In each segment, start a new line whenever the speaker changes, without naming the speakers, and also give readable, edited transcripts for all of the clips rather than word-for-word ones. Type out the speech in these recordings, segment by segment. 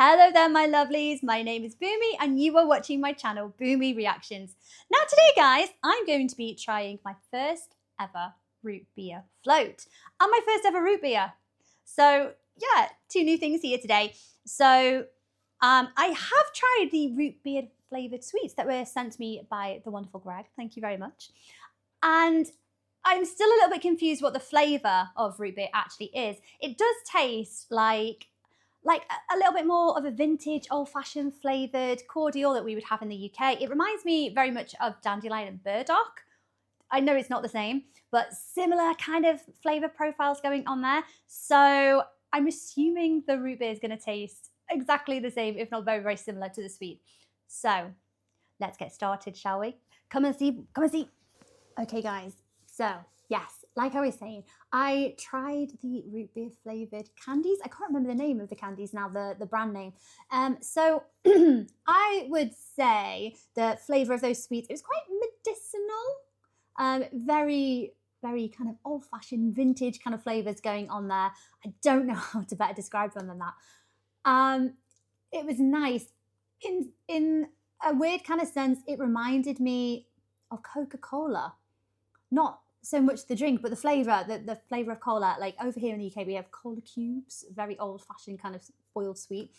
Hello there, my lovelies. My name is Boomy and you are watching my channel, Boomy Reactions. Now today, guys, I'm going to be trying my first ever root beer float and my first ever root beer. So yeah, two new things here today. So I have tried the root beer flavoured sweets that were sent to me by the wonderful Greg. Thank you very much. And I'm still a little bit confused what the flavour of root beer actually is. It does taste like a little bit more of a vintage, old-fashioned flavoured cordial that we would have in the UK. It reminds me very much of dandelion and burdock. I know it's not the same, but similar kind of flavour profiles going on there. So I'm assuming the root beer is going to taste exactly the same, if not very, very similar to the sweet. So let's get started, shall we? Come and see, come and see. Okay, guys, so yes, like I was saying, I tried the root beer flavoured candies. I can't remember the name of the candies now, the brand name. So I would say the flavour of those sweets, it was quite medicinal, very, very kind of old-fashioned vintage kind of flavours going on there. I don't know how to better describe them than that. It was nice. In a weird kind of sense, it reminded me of Coca-Cola. Not so much the drink, but the flavour, the flavour of cola. Like over here in the UK, we have cola cubes, very old-fashioned kind of boiled sweet.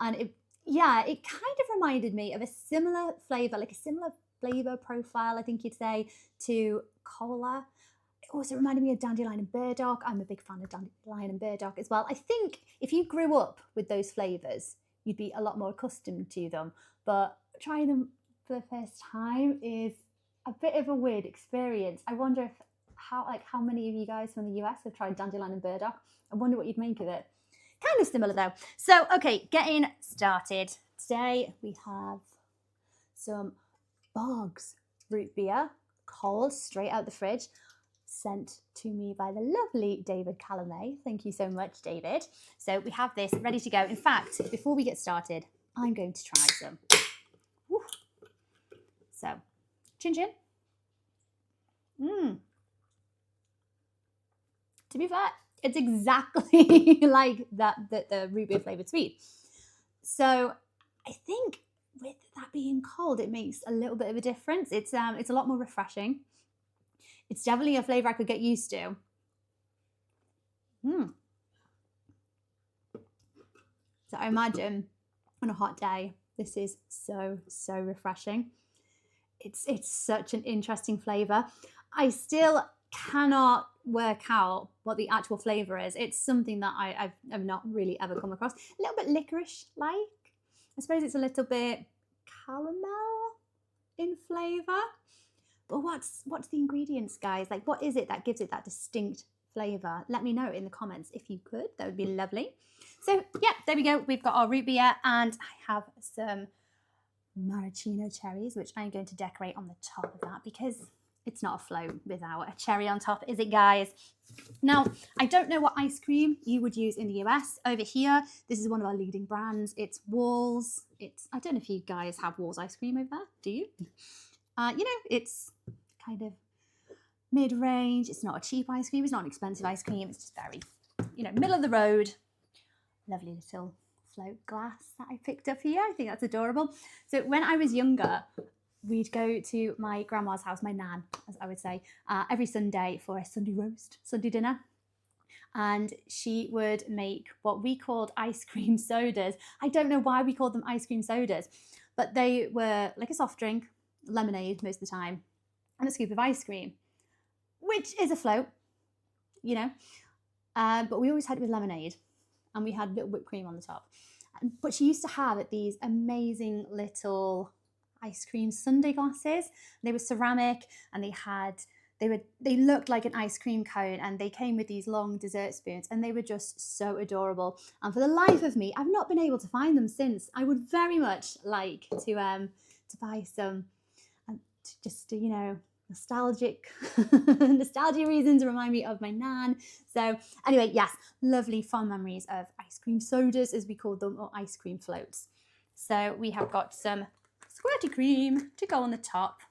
And it kind of reminded me of a similar flavour, like a similar flavour profile, I think you'd say, to cola. It also reminded me of dandelion and burdock. I'm a big fan of dandelion and burdock as well. I think if you grew up with those flavours, you'd be a lot more accustomed to them. But trying them for the first time is a bit of a weird experience. I wonder how many of you guys from the US have tried dandelion and burdock. I wonder what you'd make of it. Kind of similar though. So, okay, getting started. Today we have some Boggs root beer, cold, straight out the fridge, sent to me by the lovely David Calamay. Thank you so much, David. So we have this ready to go. In fact, before we get started, I'm going to try some. Woo. So, chin chin. To be fair, it's exactly like the root beer flavoured sweet. So I think with that being cold, it makes a little bit of a difference. It's a lot more refreshing. It's definitely a flavour I could get used to. So I imagine on a hot day, this is so refreshing. It's such an interesting flavour. I still cannot work out what the actual flavour is. It's something that I've not really ever come across. A little bit licorice-like. I suppose it's a little bit caramel in flavour. But what's the ingredients, guys? Like, what is it that gives it that distinct flavour? Let me know in the comments if you could. That would be lovely. So, yeah, there we go. We've got our root beer and I have some maraschino cherries, which I'm going to decorate on the top of that because it's not a float without a cherry on top, is it, guys? Now, I don't know what ice cream you would use in the US. Over here, this is one of our leading brands. It's Walls. I don't know if you guys have Walls ice cream over there. Do you? It's kind of mid-range. It's not a cheap ice cream. It's not an expensive ice cream. It's just very, middle of the road. Lovely little float glass that I picked up here. I think that's adorable. So when I was younger, we'd go to my grandma's house, my nan, as I would say, every Sunday for a Sunday roast, Sunday dinner. And she would make what we called ice cream sodas. I don't know why we called them ice cream sodas, but they were like a soft drink, lemonade most of the time, and a scoop of ice cream, which is a float, but we always had it with lemonade, and we had little whipped cream on the top. But she used to have these amazing little ice cream sundae glasses. They were ceramic, and they looked like an ice cream cone, and they came with these long dessert spoons, and they were just so adorable. And for the life of me, I've not been able to find them since. I would very much like to buy some, and just nostalgia reasons remind me of my nan. So anyway, yes, lovely fond memories of ice cream sodas, as we called them, or ice cream floats. So we have got some squirty cream to go on the top,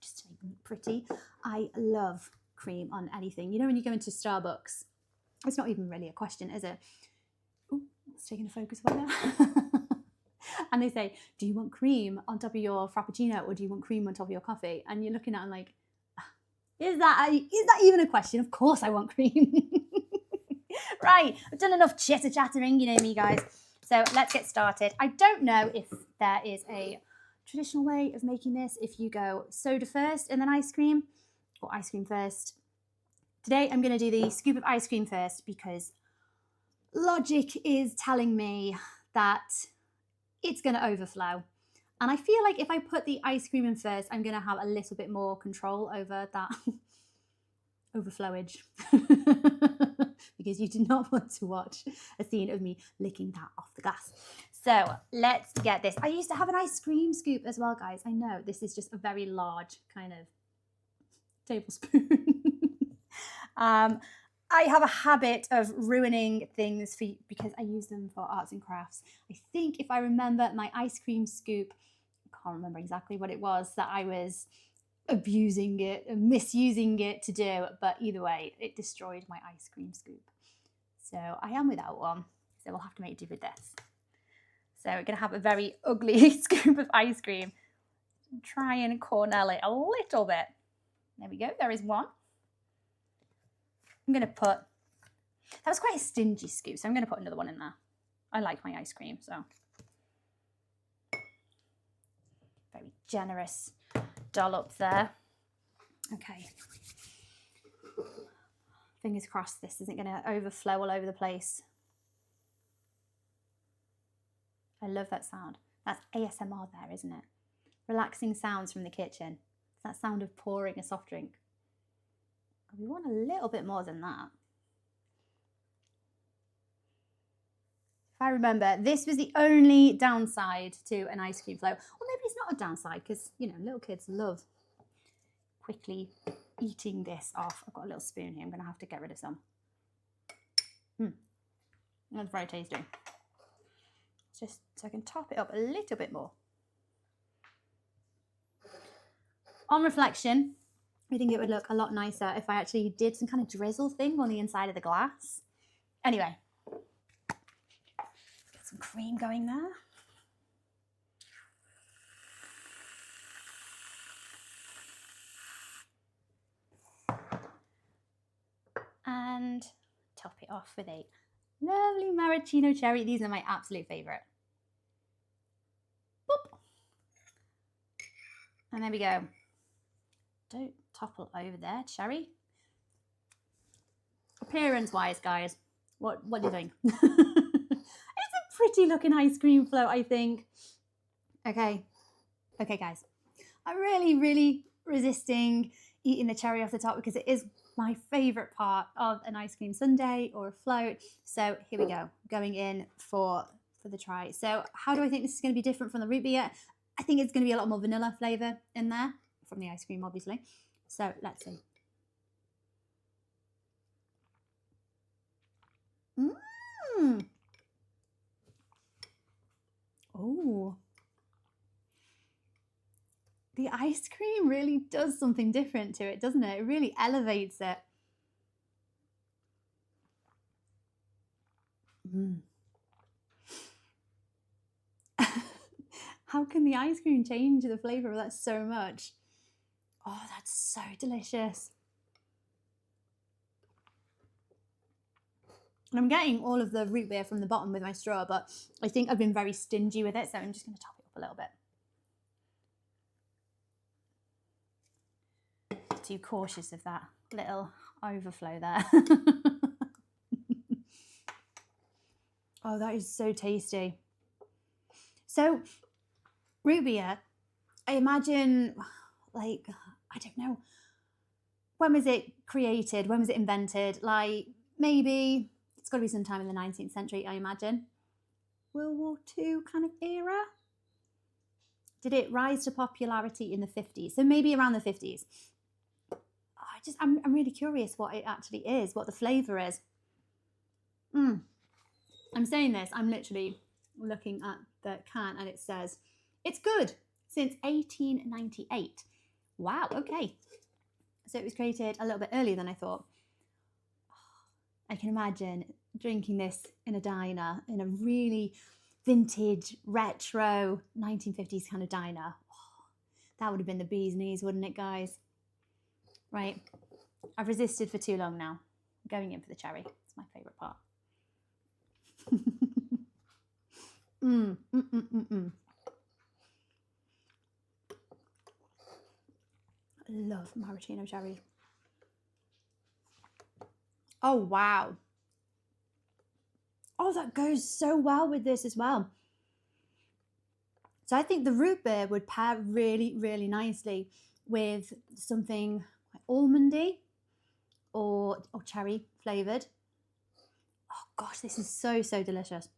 just to make them pretty. I love cream on anything. When you go into Starbucks, it's not even really a question, is it? Ooh, It's taking a focus away now. And they say, do you want cream on top of your Frappuccino or do you want cream on top of your coffee? And you're looking at them like, is that even a question? Of course I want cream. Right, I've done enough chitter chattering, you know me guys. So let's get started. I don't know if there is a traditional way of making this, if you go soda first and then ice cream, or ice cream first. Today I'm going to do the scoop of ice cream first because logic is telling me that it's going to overflow. And I feel like if I put the ice cream in first, I'm going to have a little bit more control over that overflowage. Because you do not want to watch a scene of me licking that off the glass. So let's get this. I used to have an ice cream scoop as well, guys. I know this is just a very large kind of tablespoon. I have a habit of ruining things because I use them for arts and crafts. I think if I remember my ice cream scoop, I can't remember exactly what it was that I was abusing it and misusing it to do, but either way, it destroyed my ice cream scoop. So I am without one, so we'll have to make do with this. So we're going to have a very ugly scoop of ice cream. Try and cornel it a little bit. There we go, there is one. I'm going to put, that was quite a stingy scoop, so I'm going to put another one in there. I like my ice cream, so. Very generous dollop there. Okay. Fingers crossed this isn't going to overflow all over the place. I love that sound. That's ASMR there, isn't it? Relaxing sounds from the kitchen. It's that sound of pouring a soft drink. We want a little bit more than that. If I remember, this was the only downside to an ice cream float. Or maybe it's not a downside because, you know, little kids love quickly eating this off. I've got a little spoon here. I'm going to have to get rid of some. That's very tasty. Just so I can top it up a little bit more. On reflection, I think it would look a lot nicer if I actually did some kind of drizzle thing on the inside of the glass. Anyway, get some cream going there. And top it off with a lovely maraschino cherry. These are my absolute favourite. Boop. And there we go. Don't topple over there, cherry. Appearance-wise, guys, what do you think? It's a pretty looking ice cream float, I think. Okay, guys. I'm really resisting eating the cherry off the top because it is my favourite part of an ice cream sundae or a float. So here we go, going in for the try. So how do I think this is going to be different from the root beer? I think it's going to be a lot more vanilla flavour in there. From the ice cream, obviously. So let's see. Oh, the ice cream really does something different to it, doesn't it? It really elevates it. How can the ice cream change the flavour of that so much? Oh, that's so delicious. And I'm getting all of the root beer from the bottom with my straw, but I think I've been very stingy with it, so I'm just going to top it up a little bit. Too cautious of that little overflow there. Oh, that is so tasty. So, root beer, I imagine, like, I don't know, when was it created? When was it invented? Like, maybe it's got to be sometime in the 19th century, I imagine. World War II kind of era? Did it rise to popularity in the 50s? So maybe around the 50s. I'm really curious what it actually is, what the flavour is. I'm saying this, I'm literally looking at the can and it says, it's good since 1898. Wow, okay. So it was created a little bit earlier than I thought. I can imagine drinking this in a diner, in a really vintage, retro, 1950s kind of diner. Oh, that would have been the bee's knees, wouldn't it, guys? Right, I've resisted for too long now. I'm going in for the cherry. It's my favourite part. I love maraschino cherries. Oh, wow. Oh, that goes so well with this as well. So I think the root beer would pair really, really nicely with something like almondy or cherry flavoured. Oh gosh, this is so, so delicious.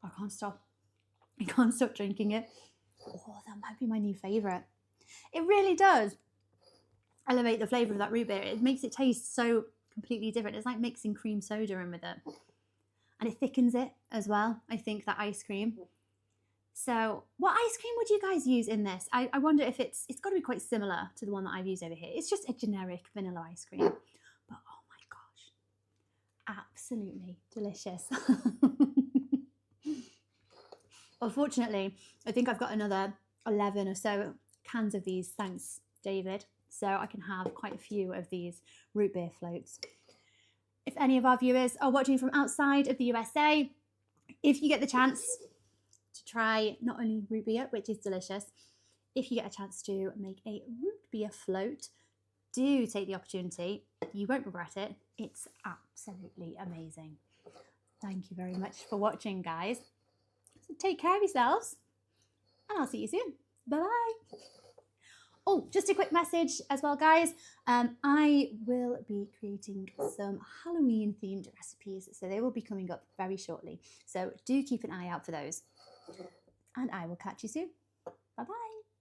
I can't stop. I can't stop drinking it. Oh, that might be my new favourite. It really does elevate the flavour of that root beer. It makes it taste so completely different. It's like mixing cream soda in with it. And it thickens it as well, I think, that ice cream. So what ice cream would you guys use in this? I wonder if it's got to be quite similar to the one that I've used over here. It's just a generic vanilla ice cream. But oh my gosh, absolutely delicious. Unfortunately, I think I've got another 11 or so cans of these, thanks David. So I can have quite a few of these root beer floats. If any of our viewers are watching from outside of the USA, if you get the chance to try not only root beer, which is delicious, if you get a chance to make a root beer float, do take the opportunity. You won't regret it. It's absolutely amazing. Thank you very much for watching, guys. So take care of yourselves, and I'll see you soon. Bye-bye. Oh, just a quick message as well, guys. I will be creating some Halloween themed recipes, so they will be coming up very shortly. So do keep an eye out for those. And I will catch you soon. Bye-bye.